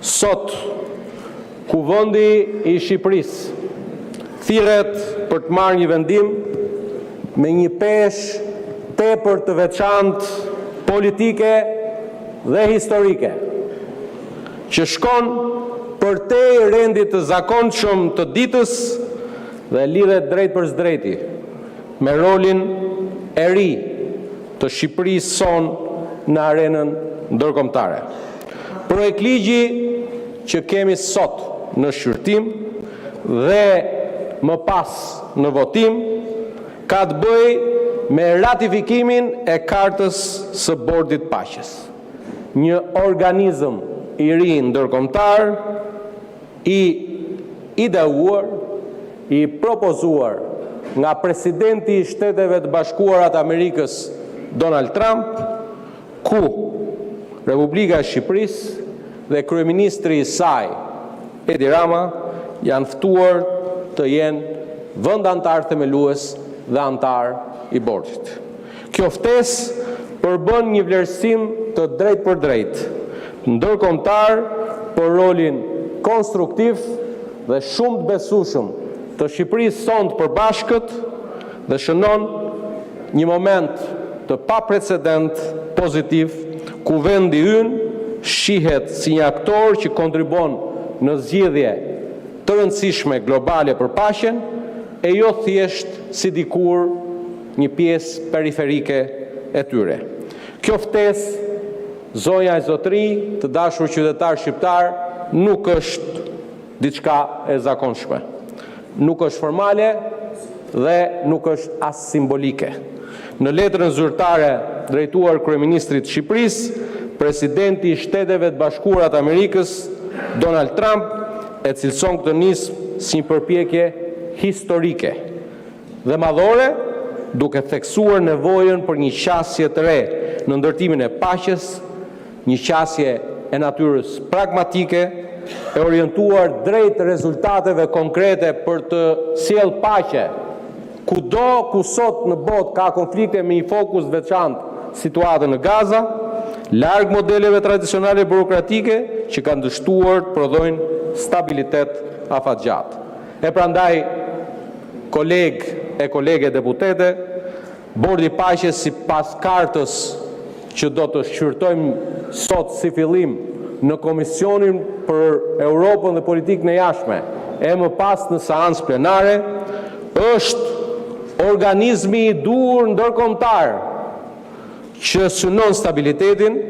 Sot, Kuvendi I Shqipërisë thirret për të marrë një vendim me një peshë tepër të veçantë politike dhe historike, që shkon përtej rendit të zakonshëm të ditës dhe lidhet drejt për drejti me rolin e ri të Shqipërisë son në arenën ndërkombëtare. Projektligji që kemi sot në shqyrtim dhe më pas në votim ka të bëjë me ratifikimin e Kartës së Bordit Paqes, një organizëm I ri ndërkombëtar I ideuar, I propozuar nga presidenti I Shteteve të Bashkuara të Amerikës Donald Trump, ku Republika e Shqipërisë dhe kryeministri I saj Edi Rama janë ftuar të jenë vend antar themelues dhe antar I bordit. Kjo ftesë përbën një vlerësim të drejt për drejt, ndërkombëtar për rolin konstruktiv dhe shumë të besueshëm të Shqipërisë son të përbashkët dhe shënon një moment të paprecedent pozitiv ku vendi ynë shihet si një aktor që kontribon në zgjidhje të rëndësishme globale për paqen e jo thjesht si dikur një pjesë periferike e tyre. Kjo ftesë, zonja e zotëri, të dashur qytetar shqiptar, nuk është diçka e zakonshme. Nuk është formale dhe nuk është as simbolike. Në letrën zyrtare drejtuar kryeministrit të Shqipërisë, presidenti I Shteteve të Bashkuara të Amerikës, Donald Trump, e cilëson këtë nismë si një përpjekje historike dhe madhore, duke theksuar nevojën për një qasje të re në ndërtimin e paqes, një qasje e natyrës pragmatike, e orientuar drejt rezultateve konkrete për të sjellë paqe, kudo ku sot në botë ka konflikte me një fokus veçantë situatën në Gaza, larg modeleve tradicionale burokratike që kanë dështuar të prodhojnë stabilitet afatgjatë. E prandaj, kolege deputete, Bordi I Paqes sipas kartës që do të shqyrtojmë sot si fillim në Komisionin për Europën dhe Politikën e Jashtme, e më pas në seancë plenare, është organizmi I dur ndërkombëtar që synon stabilitetin,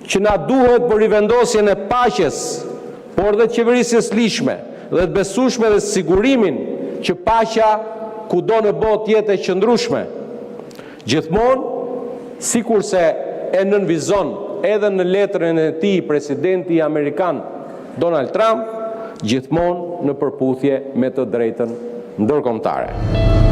që na duhet për rivendosjen e paqes, por dhe qeverisjes lishme, dhe të besueshme dhe sigurimin që paqja kudo në botë jetë e qëndrueshme. Gjithmonë, sikurse e nënvizon edhe në letrën e tij presidenti Amerikan Donald Trump, gjithmonë në përputhje me të drejtën ndërkombëtare.